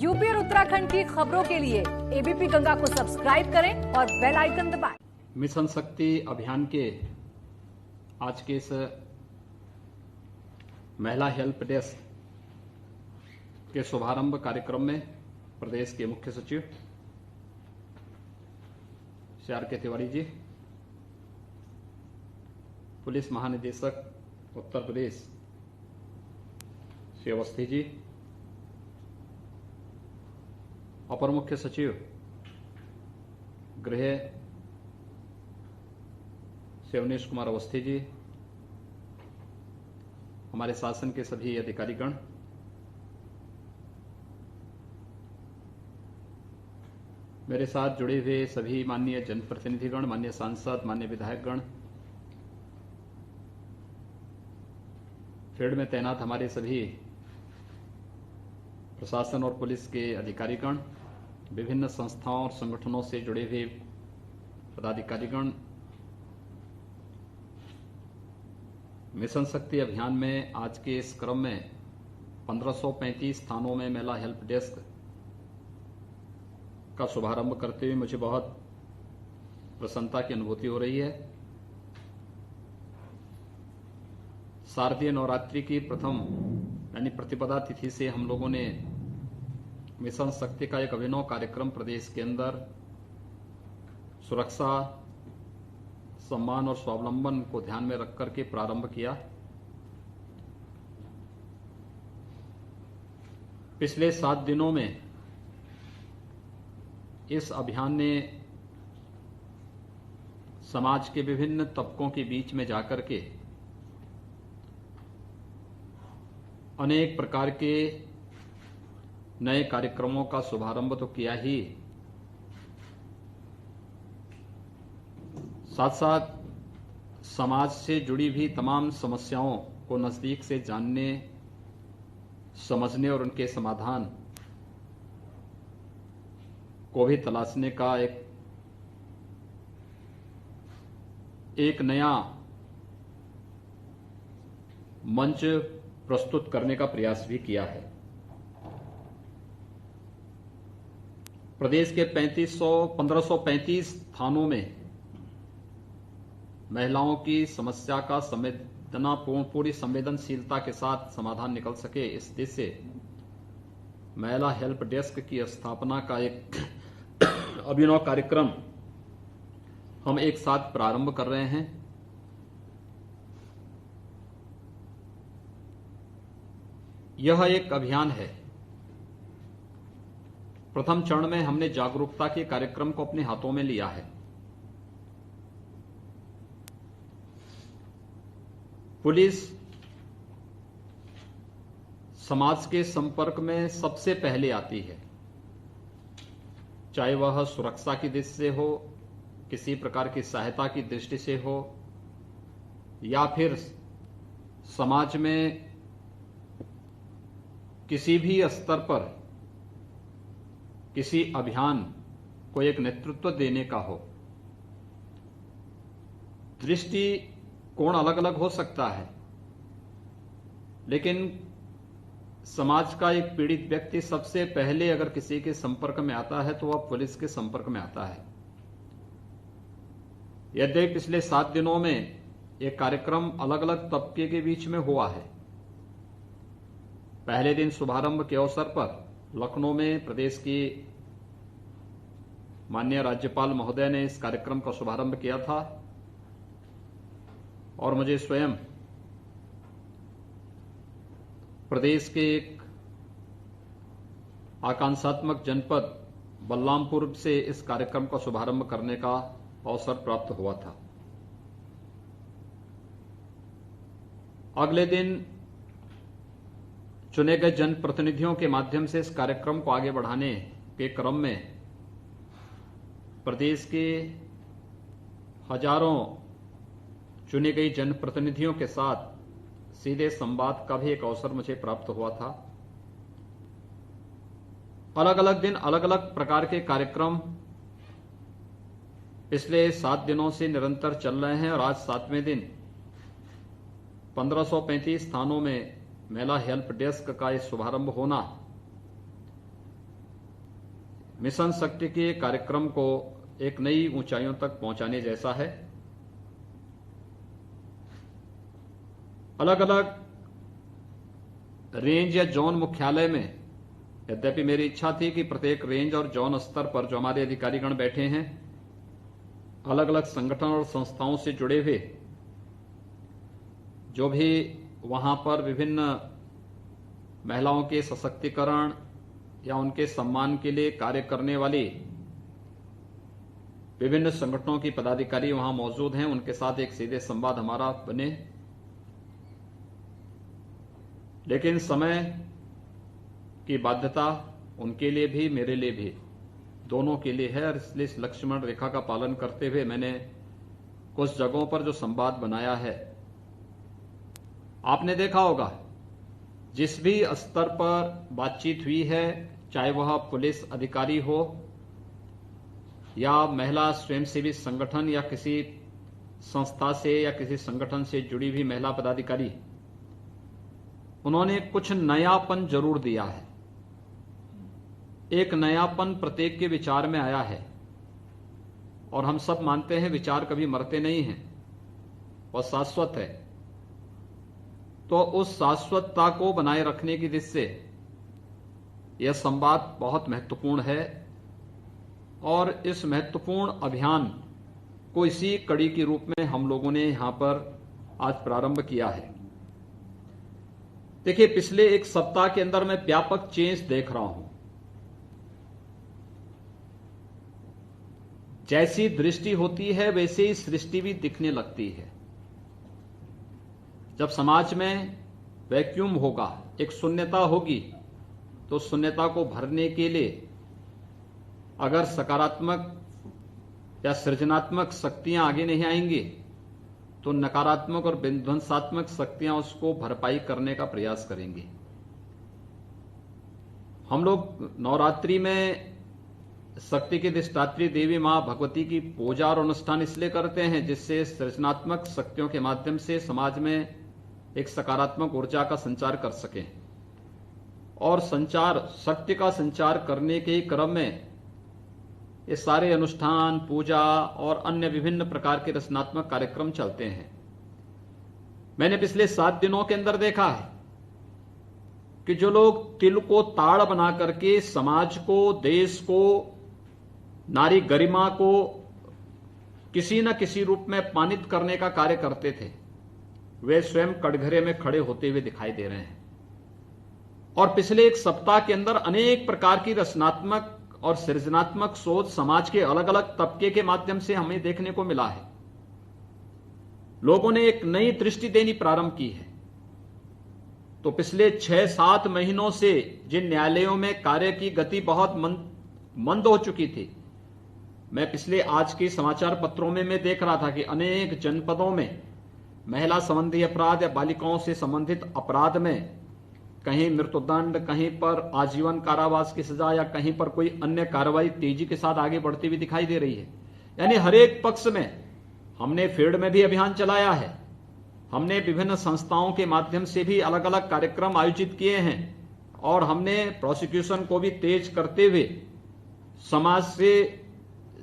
UP और उत्तराखंड की खबरों के लिए एबीपी गंगा को सब्सक्राइब करें और बेल आइकन दबाएं। मिशन शक्ति अभियान के आज के इस महिला हेल्प डेस्क के शुभारंभ कार्यक्रम में प्रदेश के मुख्य सचिव श्री आर के तिवारी जी, पुलिस महानिदेशक उत्तर प्रदेश श्री अवस्थी जी, अपर मुख्य सचिव गृह श्री अवनीश कुमार अवस्थी जी, हमारे शासन के सभी अधिकारीगण, मेरे साथ जुड़े हुए सभी माननीय जनप्रतिनिधिगण, माननीय सांसद, माननीय विधायकगण, फील्ड में तैनात हमारे सभी प्रशासन और पुलिस के अधिकारीगण, विभिन्न संस्थाओं और संगठनों से जुड़े हुए पदाधिकारीगण, मिशन शक्ति अभियान में आज के इस क्रम में 1535 स्थानों में महिला हेल्प डेस्क का शुभारंभ करते हुए मुझे बहुत प्रसन्नता की अनुभूति हो रही है। शारदीय नवरात्रि की प्रथम यानी प्रतिपदा तिथि से हम लोगों ने मिशन शक्ति का एक अभिनव कार्यक्रम प्रदेश के अंदर सुरक्षा, सम्मान और स्वावलंबन को ध्यान में रख करके प्रारंभ किया। पिछले 7 दिनों में इस अभियान ने समाज के विभिन्न तबकों के बीच में जाकर के अनेक प्रकार के नए कार्यक्रमों का शुभारंभ तो किया ही, साथ साथ समाज से जुड़ी भी तमाम समस्याओं को नजदीक से जानने, समझने और उनके समाधान को भी तलाशने का एक नया मंच प्रस्तुत करने का प्रयास भी किया है। प्रदेश के 1535 थानों में महिलाओं की समस्या का पूरी संवेदनशीलता के साथ समाधान निकल सके, इस उद्देश्य से महिला हेल्प डेस्क की स्थापना का एक अभिनव कार्यक्रम हम एक साथ प्रारंभ कर रहे हैं। यह एक अभियान है। प्रथम चरण में हमने जागरूकता के कार्यक्रम को अपने हाथों में लिया है। पुलिस समाज के संपर्क में सबसे पहले आती है, चाहे वह सुरक्षा की दृष्टि से हो, किसी प्रकार की सहायता की दृष्टि से हो, या फिर समाज में किसी भी स्तर पर किसी अभियान को एक नेतृत्व देने का हो। दृष्टिकोण अलग अलग हो सकता है, लेकिन समाज का एक पीड़ित व्यक्ति सबसे पहले अगर किसी के संपर्क में आता है तो वह पुलिस के संपर्क में आता है। यद्यपि पिछले 7 दिनों में एक कार्यक्रम अलग अलग तबके के बीच में हुआ है। पहले दिन शुभारंभ के अवसर पर लखनऊ में प्रदेश की माननीय राज्यपाल महोदय ने इस कार्यक्रम का शुभारंभ किया था और मुझे स्वयं प्रदेश के एक आकांक्षात्मक जनपद बलरामपुर से इस कार्यक्रम का शुभारंभ करने का अवसर प्राप्त हुआ था। अगले दिन चुने गए जनप्रतिनिधियों के माध्यम से इस कार्यक्रम को आगे बढ़ाने के क्रम में प्रदेश के हजारों चुने गई जनप्रतिनिधियों के साथ सीधे संवाद का भी एक अवसर मुझे प्राप्त हुआ था। अलग अलग दिन अलग अलग प्रकार के कार्यक्रम पिछले 7 दिनों से निरंतर चल रहे हैं और आज 7वें दिन 1535 स्थानों में महिला हेल्प डेस्क का इस शुभारंभ होना मिशन शक्ति के कार्यक्रम को एक नई ऊंचाइयों तक पहुंचाने जैसा है। अलग अलग रेंज या जोन मुख्यालय में, यद्यपि मेरी इच्छा थी कि प्रत्येक रेंज और जोन स्तर पर जो हमारे अधिकारीगण बैठे हैं, अलग अलग संगठन और संस्थाओं से जुड़े हुए, जो भी वहां पर विभिन्न महिलाओं के सशक्तिकरण या उनके सम्मान के लिए कार्य करने वाली विभिन्न संगठनों की पदाधिकारी वहां मौजूद हैं, उनके साथ एक सीधे संवाद हमारा बने। लेकिन समय की बाध्यता उनके लिए भी, मेरे लिए भी, दोनों के लिए है, और इसलिए इस लक्ष्मण रेखा का पालन करते हुए मैंने कुछ जगहों पर जो संवाद बनाया है, आपने देखा होगा जिस भी स्तर पर बातचीत हुई है, चाहे वह पुलिस अधिकारी हो या महिला स्वयंसेवी संगठन या किसी संस्था से या किसी संगठन से जुड़ी हुई महिला पदाधिकारी, उन्होंने कुछ नयापन जरूर दिया है। एक नयापन प्रत्येक के विचार में आया है, और हम सब मानते हैं विचार कभी मरते नहीं हैं, वह शाश्वत है। तो उस शाश्वतता को बनाए रखने की दृष्टि से यह संवाद बहुत महत्वपूर्ण है, और इस महत्वपूर्ण अभियान को इसी कड़ी के रूप में हम लोगों ने यहां पर आज प्रारंभ किया है। देखिए, पिछले एक सप्ताह के अंदर मैं व्यापक चेंज देख रहा हूं। जैसी दृष्टि होती है वैसे ही सृष्टि भी दिखने लगती है। जब समाज में वैक्यूम होगा, एक शून्यता होगी, तो शून्यता को भरने के लिए अगर सकारात्मक या सृजनात्मक शक्तियां आगे नहीं आएंगी, तो नकारात्मक और विध्वंसात्मक शक्तियां उसको भरपाई करने का प्रयास करेंगी। हम लोग नवरात्रि में शक्ति की अधिष्ठात्री देवी मां भगवती की पूजा और अनुष्ठान इसलिए करते हैं जिससे सृजनात्मक शक्तियों के माध्यम से समाज में एक सकारात्मक ऊर्जा का संचार कर सकें। और संचार, शक्ति का संचार करने के क्रम में ये सारे अनुष्ठान, पूजा और अन्य विभिन्न प्रकार के रचनात्मक कार्यक्रम चलते हैं। मैंने पिछले 7 दिनों के अंदर देखा है कि जो लोग तिल को ताड़ बना करके समाज को, देश को, नारी गरिमा को किसी न किसी रूप में अपमानित करने का कार्य करते थे, वे स्वयं कटघरे में खड़े होते हुए दिखाई दे रहे हैं। और पिछले एक सप्ताह के अंदर अनेक प्रकार की रचनात्मक और सृजनात्मक सोच समाज के अलग अलग तबके के माध्यम से हमें देखने को मिला है। लोगों ने एक नई दृष्टि देनी प्रारंभ की है। तो पिछले 6-7 महीनों से जिन न्यायालयों में कार्य की गति बहुत मंद हो चुकी थी, मैं पिछले आज के समाचार पत्रों में मैं देख रहा था कि अनेक जनपदों में महिला संबंधी अपराध या बालिकाओं से संबंधित अपराध में कहीं मृत्युदंड, कहीं पर आजीवन कारावास की सजा या कहीं पर कोई अन्य कार्रवाई तेजी के साथ आगे बढ़ती हुई दिखाई दे रही है। यानी हर एक पक्ष में हमने फील्ड में भी अभियान चलाया है, हमने विभिन्न संस्थाओं के माध्यम से भी अलग अलग कार्यक्रम आयोजित किए हैं, और हमने प्रोसिक्यूशन को भी तेज करते हुए समाज से,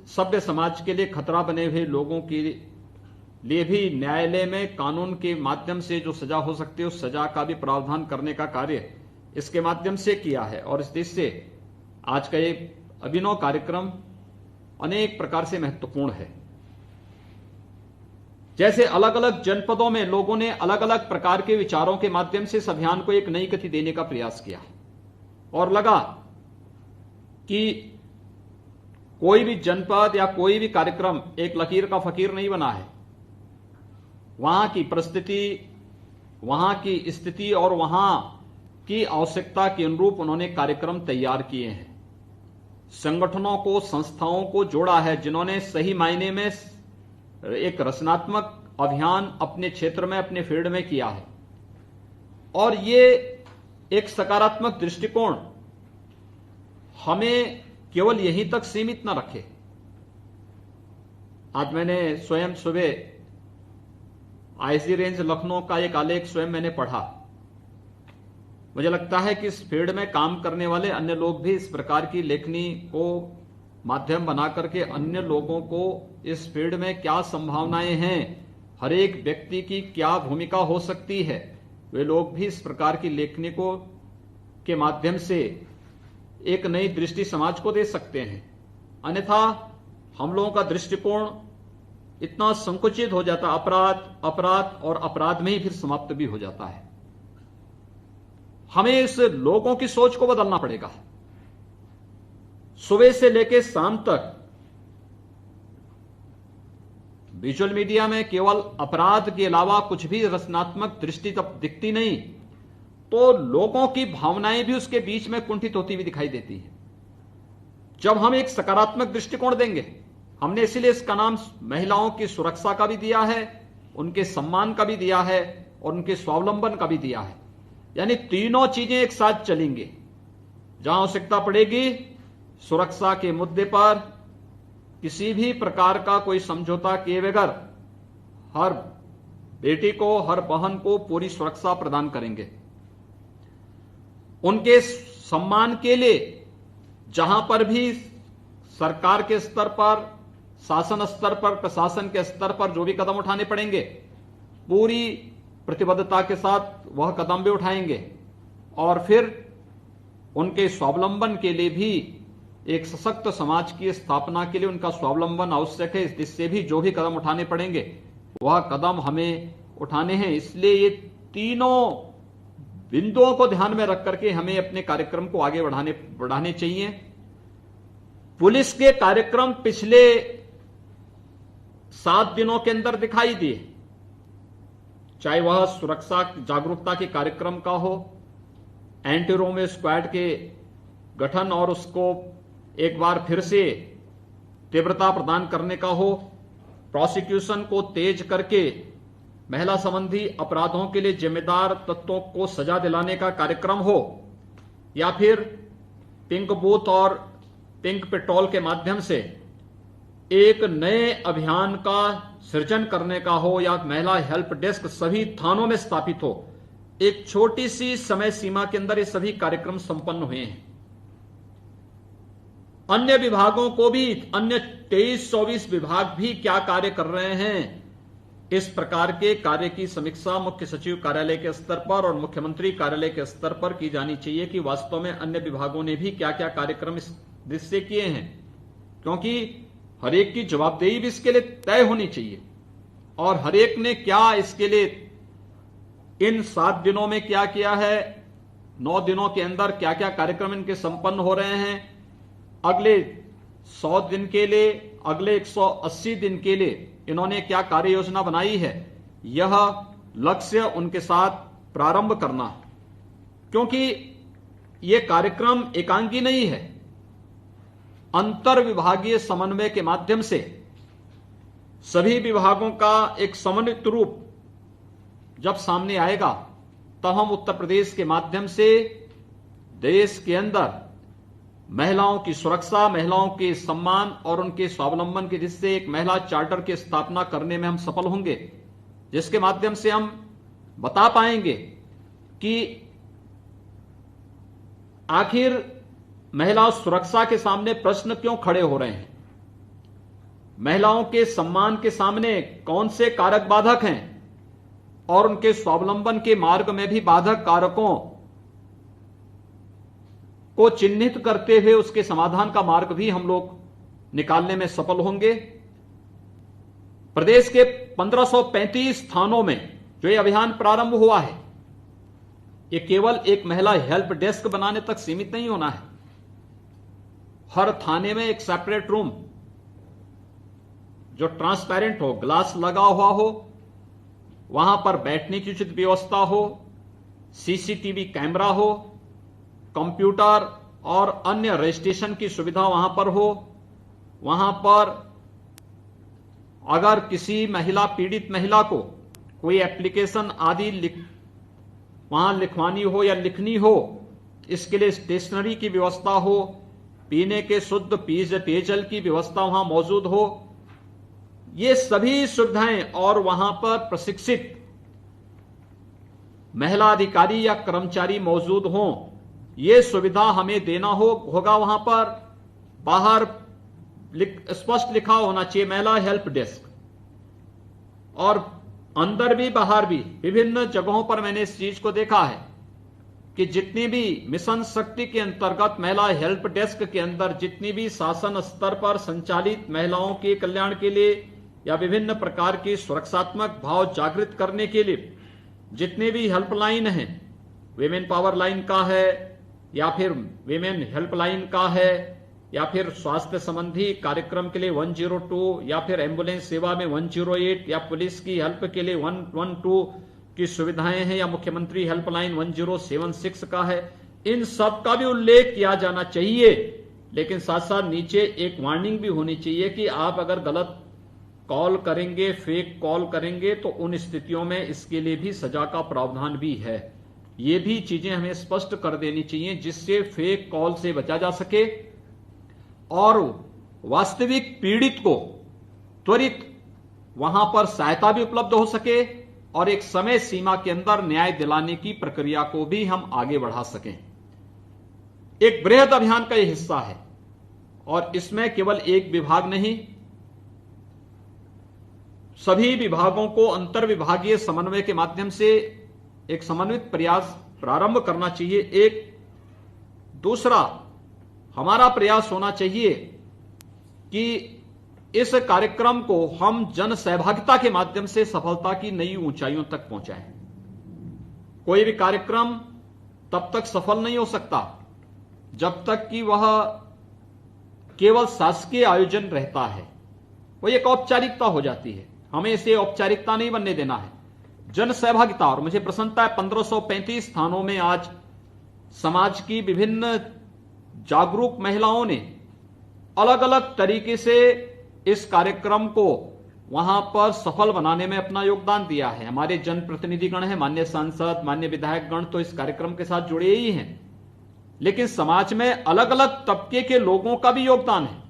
सभ्य समाज के लिए खतरा बने हुए लोगों के लिए भी न्यायालय में कानून के माध्यम से जो सजा हो सकती है उस सजा का भी प्रावधान करने का कार्य इसके माध्यम से किया है। और इस दृष्टि से आज का ये अभिनव कार्यक्रम अनेक प्रकार से महत्वपूर्ण है। जैसे अलग अलग जनपदों में लोगों ने अलग अलग प्रकार के विचारों के माध्यम से इस अभियान को एक नई गति देने का प्रयास किया, और लगा कि कोई भी जनपद या कोई भी कार्यक्रम एक लकीर का फकीर नहीं बना है। वहां की परिस्थिति, वहां की स्थिति और वहां की आवश्यकता के अनुरूप उन्होंने कार्यक्रम तैयार किए हैं। संगठनों को, संस्थाओं को जोड़ा है जिन्होंने सही मायने में एक रचनात्मक अभियान अपने क्षेत्र में, अपने फील्ड में किया है। और ये एक सकारात्मक दृष्टिकोण हमें केवल यहीं तक सीमित न रखे। आज मैंने स्वयं सुबह आईजी रेंज लखनऊ का एक आलेख स्वयं मैंने पढ़ा। मुझे लगता है कि इस फील्ड में काम करने वाले अन्य लोग भी इस प्रकार की लेखनी को माध्यम बना करके अन्य लोगों को इस फील्ड में क्या संभावनाएं हैं, हर एक व्यक्ति की क्या भूमिका हो सकती है, वे लोग भी इस प्रकार की लेखनी को के माध्यम से एक नई दृष्टि समाज को दे सकते हैं। अन्यथा हम लोगों का दृष्टिकोण इतना संकुचित हो जाता, अपराध और अपराध में ही फिर समाप्त भी हो जाता है। हमें इस लोगों की सोच को बदलना पड़ेगा। सुबह से लेकर शाम तक विजुअल मीडिया में केवल अपराध के अलावा कुछ भी रचनात्मक दृष्टि तब दिखती नहीं, तो लोगों की भावनाएं भी उसके बीच में कुंठित होती हुई दिखाई देती है। जब हम एक सकारात्मक दृष्टिकोण देंगे, हमने इसीलिए इसका नाम महिलाओं की सुरक्षा का भी दिया है, उनके सम्मान का भी दिया है और उनके स्वावलंबन का भी दिया है। यानी तीनों चीजें एक साथ चलेंगे। जहां आवश्यकता पड़ेगी, सुरक्षा के मुद्दे पर किसी भी प्रकार का कोई समझौता किए बगैर हर बेटी को, हर बहन को पूरी सुरक्षा प्रदान करेंगे। उनके सम्मान के लिए जहां पर भी सरकार के स्तर पर, शासन स्तर पर, प्रशासन के स्तर पर जो भी कदम उठाने पड़ेंगे, पूरी प्रतिबद्धता के साथ वह कदम भी उठाएंगे। और फिर उनके स्वावलंबन के लिए भी, एक सशक्त समाज की स्थापना के लिए उनका स्वावलंबन आवश्यक है। इससे भी जो भी कदम उठाने पड़ेंगे वह कदम हमें उठाने हैं। इसलिए ये तीनों बिंदुओं को ध्यान में रख करके हमें अपने कार्यक्रम को आगे बढ़ाने चाहिए। पुलिस के कार्यक्रम पिछले 7 दिनों के अंदर दिखाई दिए, चाहे वह सुरक्षा जागरूकता के कार्यक्रम का हो, एंटी रोमियो स्क्वाड के गठन और उसको एक बार फिर से तीव्रता प्रदान करने का हो, प्रोसिक्यूशन को तेज करके महिला संबंधी अपराधों के लिए जिम्मेदार तत्वों को सजा दिलाने का कार्यक्रम हो, या फिर पिंक बूथ और पिंक पेट्रोल के माध्यम से एक नए अभियान का सृजन करने का हो, या महिला हेल्प डेस्क सभी थानों में स्थापित हो। एक छोटी सी समय सीमा के अंदर ये सभी कार्यक्रम संपन्न हुए हैं। अन्य विभागों को भी, अन्य 23-24 विभाग भी क्या कार्य कर रहे हैं, इस प्रकार के कार्य की समीक्षा मुख्य सचिव कार्यालय के स्तर पर और मुख्यमंत्री कार्यालय के स्तर पर की जानी चाहिए कि वास्तव में अन्य विभागों ने भी क्या क्या कार्यक्रम इस दृष्टि से किए हैं। क्योंकि हर एक की जवाबदेही भी इसके लिए तय होनी चाहिए, और हर एक ने क्या इसके लिए इन 7 दिनों में क्या किया है, 9 दिनों के अंदर क्या क्या कार्यक्रम इनके संपन्न हो रहे हैं, अगले 100 दिन के लिए, अगले 180 दिन के लिए इन्होंने क्या कार्य योजना बनाई है, यह लक्ष्य उनके साथ प्रारंभ करना। क्योंकि यह कार्यक्रम एकांकी नहीं है, अंतर विभागीय समन्वय के माध्यम से सभी विभागों का एक समन्वित रूप जब सामने आएगा, तब हम उत्तर प्रदेश के माध्यम से देश के अंदर महिलाओं की सुरक्षा, महिलाओं के सम्मान और उनके स्वावलंबन के जिससे एक महिला चार्टर की स्थापना करने में हम सफल होंगे, जिसके माध्यम से हम बता पाएंगे कि आखिर महिला सुरक्षा के सामने प्रश्न क्यों खड़े हो रहे हैं, महिलाओं के सम्मान के सामने कौन से कारक बाधक हैं, और उनके स्वावलंबन के मार्ग में भी बाधक कारकों को चिन्हित करते हुए उसके समाधान का मार्ग भी हम लोग निकालने में सफल होंगे। प्रदेश के 1535 थानों में जो ये अभियान प्रारंभ हुआ है, ये केवल एक महिला हेल्प डेस्क बनाने तक सीमित नहीं होना है। हर थाने में एक सेपरेट रूम जो ट्रांसपेरेंट हो, ग्लास लगा हुआ हो, वहां पर बैठने की उचित व्यवस्था हो, सीसीटीवी कैमरा हो, कंप्यूटर और अन्य रजिस्ट्रेशन की सुविधा वहां पर हो। वहां पर अगर किसी महिला, पीड़ित महिला को कोई एप्लीकेशन आदि वहां लिखवानी हो या लिखनी हो, इसके लिए स्टेशनरी की व्यवस्था हो, पीने के शुद्ध पेयजल की व्यवस्था वहां मौजूद हो, ये सभी सुविधाएं, और वहां पर प्रशिक्षित महिला अधिकारी या कर्मचारी मौजूद हों, ये सुविधा हमें देना होगा। वहां पर बाहर स्पष्ट लिखा होना चाहिए महिला हेल्प डेस्क, और अंदर भी बाहर भी विभिन्न जगहों पर मैंने इस चीज को देखा है कि जितनी भी मिशन शक्ति के अंतर्गत महिला हेल्प डेस्क के अंदर जितनी भी शासन स्तर पर संचालित महिलाओं के कल्याण के लिए या विभिन्न प्रकार की सुरक्षात्मक भाव जागृत करने के लिए जितने भी हेल्पलाइन हैं, विमेन पावर लाइन का है या फिर विमेन हेल्पलाइन का है या फिर स्वास्थ्य संबंधी कार्यक्रम के लिए 102 या फिर एम्बुलेंस सेवा में 108 या पुलिस की हेल्प के लिए 112 की सुविधाएं हैं या मुख्यमंत्री हेल्पलाइन 1076 का है, इन सब का भी उल्लेख किया जाना चाहिए। लेकिन साथ साथ नीचे एक वार्निंग भी होनी चाहिए कि आप अगर गलत कॉल करेंगे, फेक कॉल करेंगे, तो उन स्थितियों में इसके लिए भी सजा का प्रावधान भी है। ये भी चीजें हमें स्पष्ट कर देनी चाहिए जिससे फेक कॉल से बचा जा सके और वास्तविक पीड़ित को त्वरित वहां पर सहायता भी उपलब्ध हो सके और एक समय सीमा के अंदर न्याय दिलाने की प्रक्रिया को भी हम आगे बढ़ा सकें। एक बृहद अभियान का यह हिस्सा है और इसमें केवल एक विभाग नहीं, सभी विभागों को अंतर विभागीय समन्वय के माध्यम से एक समन्वित प्रयास प्रारंभ करना चाहिए। एक दूसरा हमारा प्रयास होना चाहिए कि इस कार्यक्रम को हम जन सहभागिता के माध्यम से सफलता की नई ऊंचाइयों तक पहुंचाएं। कोई भी कार्यक्रम तब तक सफल नहीं हो सकता जब तक कि वह केवल शासकीय आयोजन रहता है, वह एक औपचारिकता हो जाती है। हमें इसे औपचारिकता नहीं बनने देना है, जन सहभागिता। और मुझे प्रसन्नता है 1535 स्थानों में आज समाज की विभिन्न जागरूक महिलाओं ने अलग अलग तरीके से इस कार्यक्रम को वहां पर सफल बनाने में अपना योगदान दिया है। हमारे जनप्रतिनिधिगण हैं, माननीय सांसद, माननीय विधायकगण तो इस कार्यक्रम के साथ जुड़े ही हैं, लेकिन समाज में अलग अलग तबके के लोगों का भी योगदान है,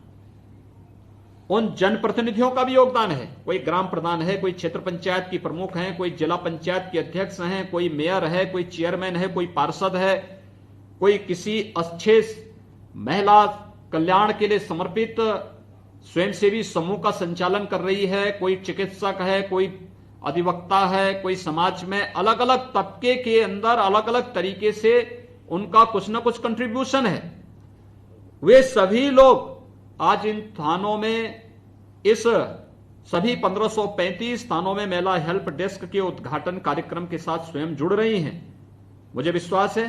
उन जनप्रतिनिधियों का भी योगदान है। कोई ग्राम प्रधान है, कोई क्षेत्र पंचायत की प्रमुख हैं, कोई जिला पंचायत के अध्यक्ष हैं, कोई मेयर है, कोई चेयरमैन है, कोई पार्षद है, कोई किसी अच्छे महिला कल्याण के लिए समर्पित स्वयंसेवी समूह का संचालन कर रही है, कोई चिकित्सक है, कोई अधिवक्ता है, कोई समाज में अलग अलग तबके के अंदर अलग अलग तरीके से उनका कुछ ना कुछ कंट्रीब्यूशन है। वे सभी लोग आज इन थानों में, इस सभी 1535 थानों में महिला हेल्प डेस्क के उद्घाटन कार्यक्रम के साथ स्वयं जुड़ रही हैं। मुझे विश्वास है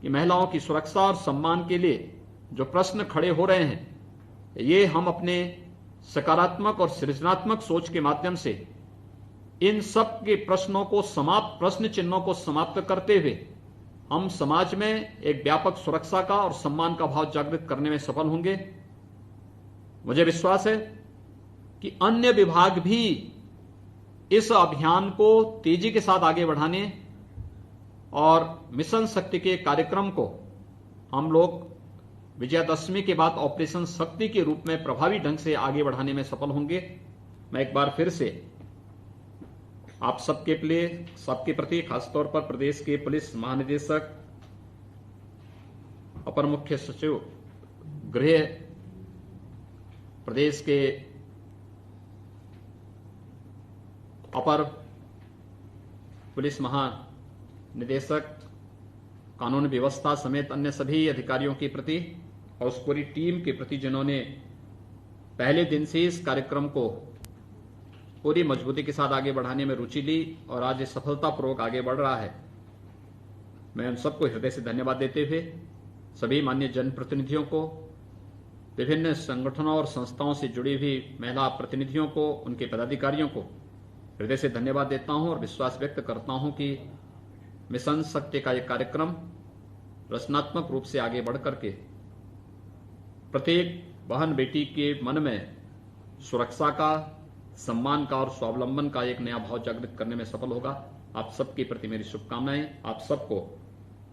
कि महिलाओं की सुरक्षा और सम्मान के लिए जो प्रश्न खड़े हो रहे हैं, ये हम अपने सकारात्मक और सृजनात्मक सोच के माध्यम से इन सब के प्रश्न चिन्हों को समाप्त करते हुए हम समाज में एक व्यापक सुरक्षा का और सम्मान का भाव जागृत करने में सफल होंगे। मुझे विश्वास है कि अन्य विभाग भी इस अभियान को तेजी के साथ आगे बढ़ाने और मिशन शक्ति के कार्यक्रम को हम लोग विजयादशमी के बाद ऑपरेशन शक्ति के रूप में प्रभावी ढंग से आगे बढ़ाने में सफल होंगे। मैं एक बार फिर से आप सबके प्रति, खासतौर पर प्रदेश के पुलिस महानिदेशक, अपर मुख्य सचिव गृह, प्रदेश के अपर पुलिस महानिदेशक, कानून व्यवस्था समेत अन्य सभी अधिकारियों के प्रति और उस पूरी टीम के प्रति जिन्होंने पहले दिन से इस कार्यक्रम को पूरी मजबूती के साथ आगे बढ़ाने में रुचि ली और आज ये सफलतापूर्वक आगे बढ़ रहा है, मैं उन सबको हृदय से धन्यवाद देते हुए सभी माननीय जनप्रतिनिधियों को, विभिन्न संगठनों और संस्थाओं से जुड़ी हुई महिला प्रतिनिधियों को, उनके पदाधिकारियों को हृदय से धन्यवाद देता हूं और विश्वास व्यक्त करता हूं कि मिशन शक्ति का यह कार्यक्रम रचनात्मक रूप से आगे बढ़ करके प्रत्येक बहन बेटी के मन में सुरक्षा का, सम्मान का और स्वावलंबन का एक नया भाव जागृत करने में सफल होगा। आप सबके प्रति मेरी शुभकामनाएं। आप सबको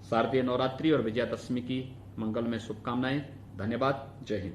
शारदीय नवरात्रि और विजयादशमी की मंगलमय शुभकामनाएं। धन्यवाद। जय हिंद।